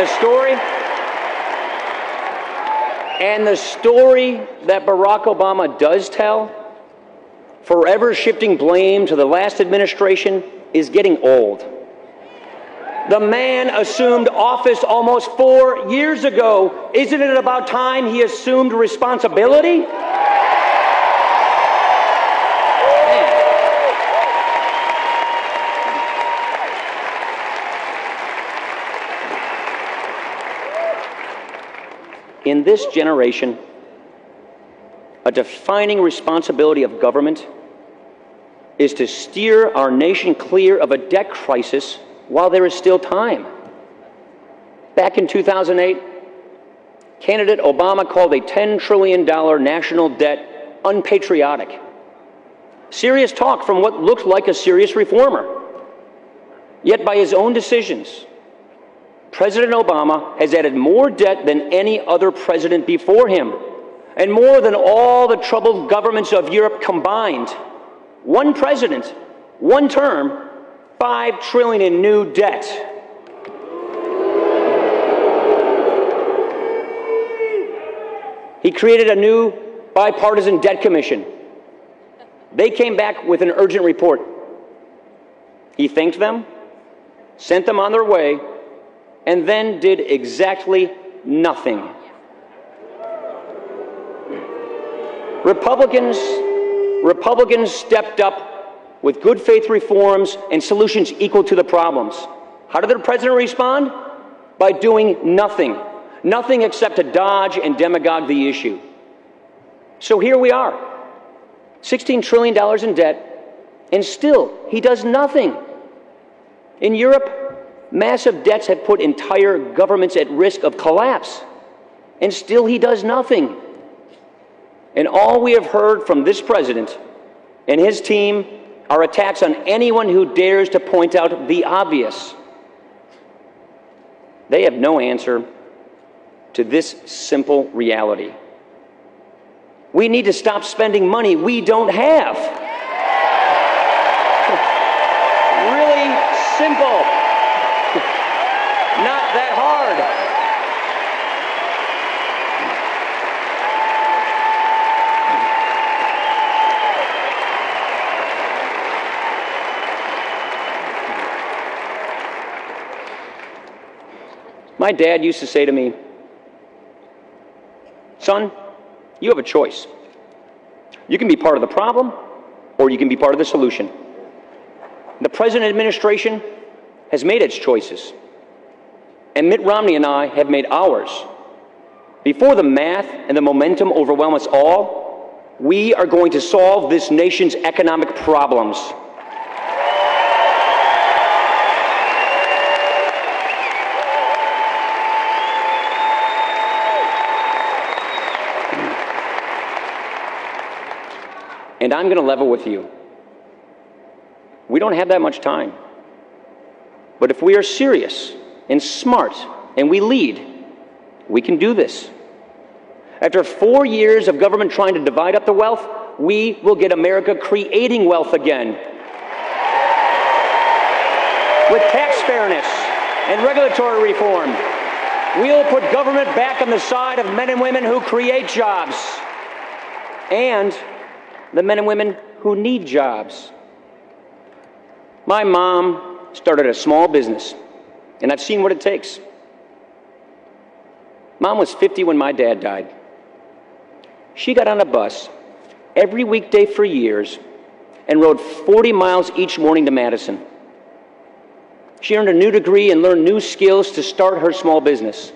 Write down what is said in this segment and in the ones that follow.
the story, and the story that Barack Obama does tell, forever shifting blame to the last administration, is getting old. The man assumed office almost 4 years ago. Isn't it about time he assumed responsibility? In this generation, a defining responsibility of government is to steer our nation clear of a debt crisis while there is still time. Back in 2008, candidate Obama called a $10 trillion national debt unpatriotic. Serious talk from what looked like a serious reformer. Yet by his own decisions, President Obama has added more debt than any other president before him, and more than all the troubled governments of Europe combined. One president, one term, $5 trillion in new debt. He created a new bipartisan debt commission. They came back with an urgent report. He thanked them, sent them on their way, and then did exactly nothing. Republicans stepped up with good faith reforms and solutions equal to the problems. How did the president respond? By doing nothing. Nothing except to dodge and demagogue the issue. So here we are, $16 trillion in debt, and still he does nothing. In Europe, massive debts have put entire governments at risk of collapse, and still he does nothing. And all we have heard from this president and his team are attacks on anyone who dares to point out the obvious. They have no answer to this simple reality. We need to stop spending money we don't have. Really simple. Not that hard. My dad used to say to me, "Son, you have a choice. You can be part of the problem, or you can be part of the solution." The President administration has made its choices, and Mitt Romney and I have made ours. Before the math and the momentum overwhelm us all, we are going to solve this nation's economic problems. And I'm going to level with you. We don't have that much time. But if we are serious and smart and we lead, we can do this. After 4 years of government trying to divide up the wealth, we will get America creating wealth again. With tax fairness and regulatory reform, we'll put government back on the side of men and women who create jobs and the men and women who need jobs. My mom started a small business, and I've seen what it takes. Mom was 50 when my dad died. She got on a bus every weekday for years and rode 40 miles each morning to Madison. She earned a new degree and learned new skills to start her small business.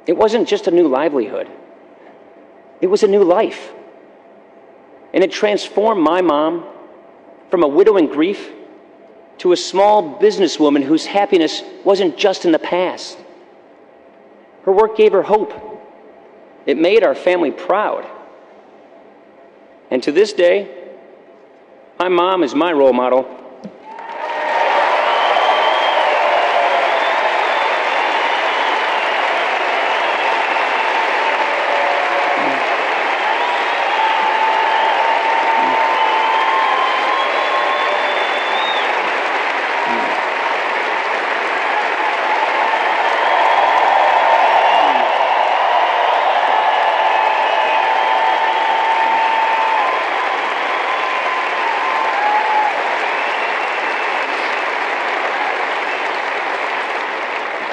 It wasn't just a new livelihood. It was a new life. And it transformed my mom from a widow in grief to a small businesswoman whose happiness wasn't just in the past. Her work gave her hope. It made our family proud. And to this day, my mom is my role model.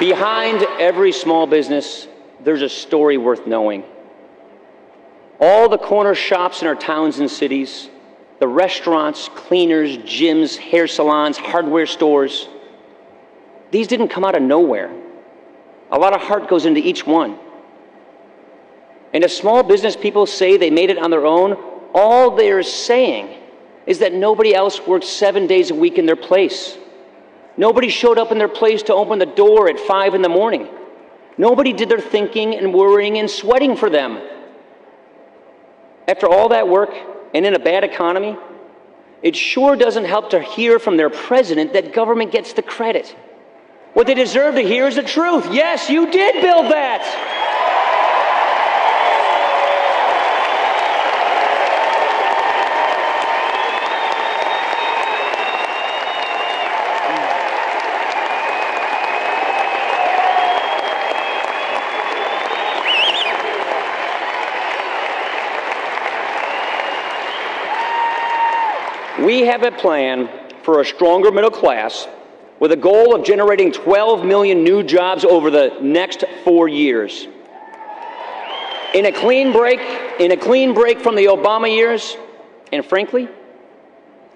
Behind every small business, there's a story worth knowing. All the corner shops in our towns and cities, the restaurants, cleaners, gyms, hair salons, hardware stores, these didn't come out of nowhere. A lot of heart goes into each one. And if small business people say they made it on their own, all they're saying is that nobody else worked 7 days a week in their place. Nobody showed up in their place to open the door at 5 in the morning. Nobody did their thinking and worrying and sweating for them. After all that work, and in a bad economy, it sure doesn't help to hear from their president that government gets the credit. What they deserve to hear is the truth. Yes, you did build that. We have a plan for a stronger middle class with a goal of generating 12 million new jobs over the next 4 years. In a clean break from the Obama years, and frankly,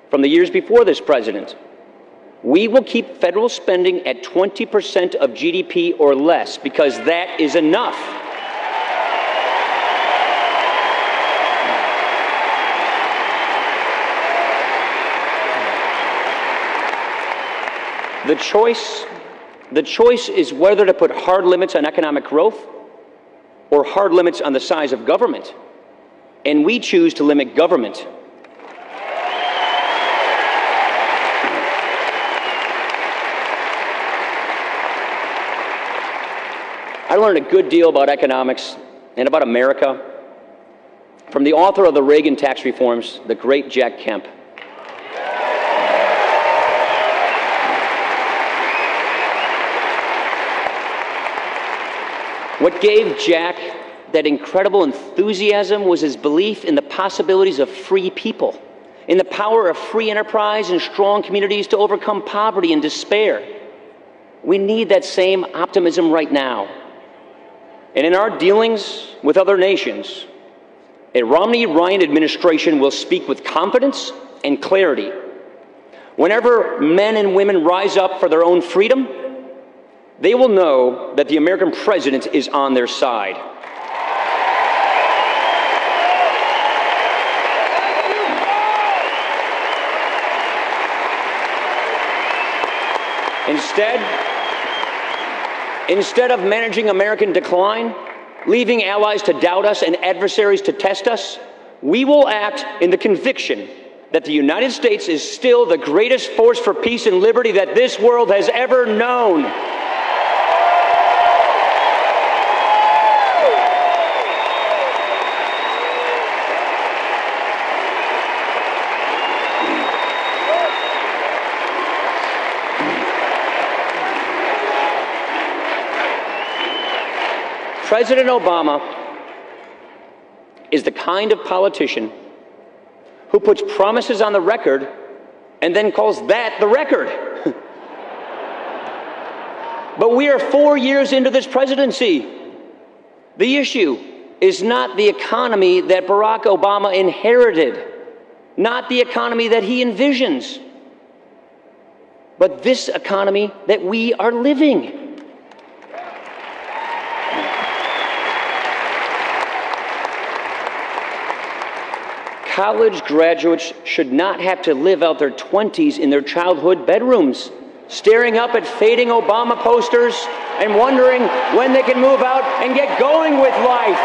from the years before this president, we will keep federal spending at 20% of GDP or less, because that is enough. The choice is whether to put hard limits on economic growth or hard limits on the size of government. And we choose to limit government. I learned a good deal about economics and about America from the author of the Reagan tax reforms, the great Jack Kemp. What gave Jack that incredible enthusiasm was his belief in the possibilities of free people, in the power of free enterprise and strong communities to overcome poverty and despair. We need that same optimism right now. And in our dealings with other nations, a Romney-Ryan administration will speak with confidence and clarity. Whenever men and women rise up for their own freedom, they will know that the American president is on their side. Instead of managing American decline, leaving allies to doubt us and adversaries to test us, we will act in the conviction that the United States is still the greatest force for peace and liberty that this world has ever known. President Obama is the kind of politician who puts promises on the record and then calls that the record. But we are 4 years into this presidency. The issue is not the economy that Barack Obama inherited, not the economy that he envisions, but this economy that we are living. College graduates should not have to live out their 20s in their childhood bedrooms, staring up at fading Obama posters and wondering when they can move out and get going with life.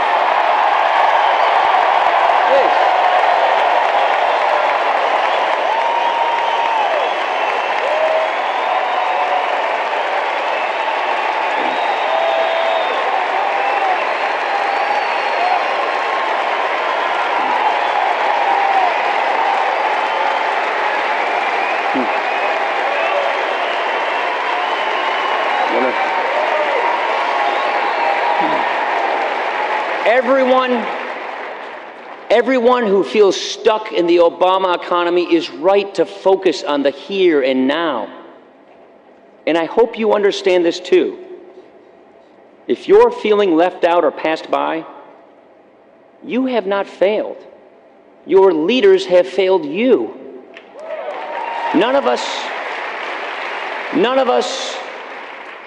Everyone who feels stuck in the Obama economy is right to focus on the here and now. And I hope you understand this too. If you're feeling left out or passed by, you have not failed. Your leaders have failed you. None of us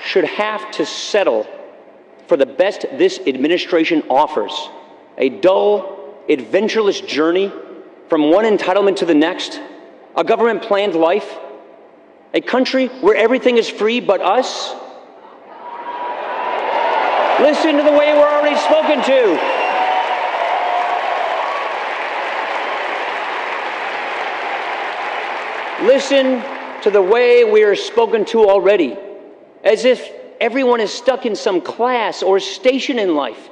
should have to settle for the best this administration offers. A dull, adventureless journey from one entitlement to the next, a government-planned life, a country where everything is free but us. Listen to the way we're already spoken to. Listen to the way we are spoken to already, as if everyone is stuck in some class or station in life,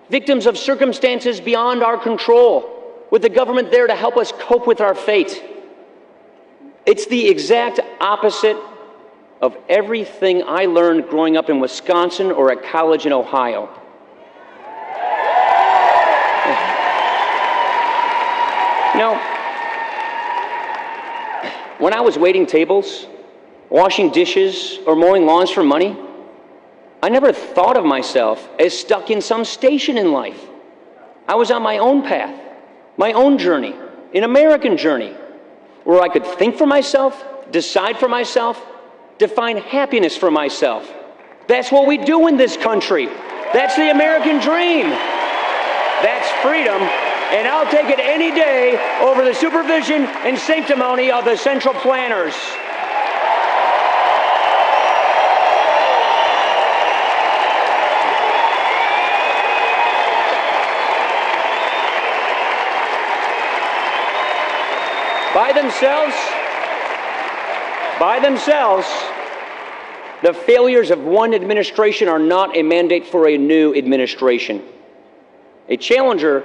victims of circumstances beyond our control, with the government there to help us cope with our fate. It's the exact opposite of everything I learned growing up in Wisconsin or at college in Ohio. When I was waiting tables, washing dishes, or mowing lawns for money, I never thought of myself as stuck in some station in life. I was on my own path, my own journey, an American journey, where I could think for myself, decide for myself, define happiness for myself. That's what we do in this country. That's the American dream. That's freedom, and I'll take it any day over the supervision and sanctimony of the central planners. By themselves, the failures of one administration are not a mandate for a new administration. A challenger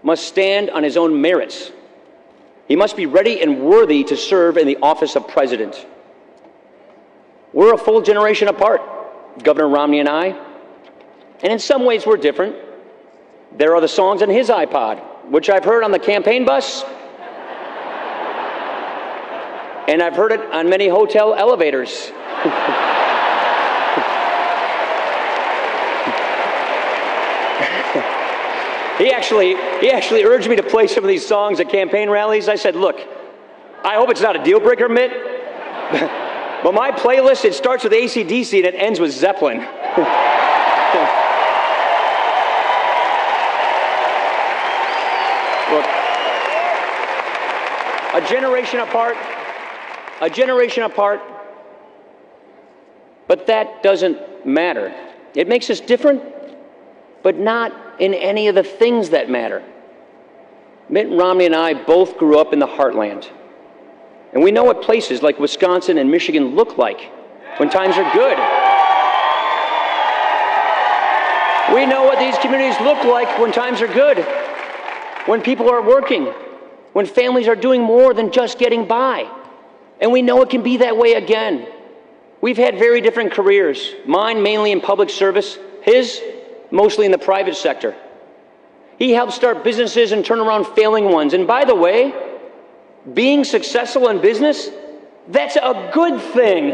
must stand on his own merits. He must be ready and worthy to serve in the office of president. We're a full generation apart, Governor Romney and I, and in some ways we're different. There are the songs on his iPod, which I've heard on the campaign bus, and I've heard it on many hotel elevators. He actually urged me to play some of these songs at campaign rallies. I said, look, I hope it's not a deal breaker, Mitt, but my playlist, it starts with AC/DC and it ends with Zeppelin. Look, a generation apart, but that doesn't matter. It makes us different, but not in any of the things that matter. Mitt Romney and I both grew up in the heartland, and we know what places like Wisconsin and Michigan look like when times are good. We know what these communities look like when times are good, when people are working, when families are doing more than just getting by. And we know it can be that way again. We've had very different careers, mine mainly in public service, his mostly in the private sector. He helped start businesses and turn around failing ones. And by the way, being successful in business, that's a good thing.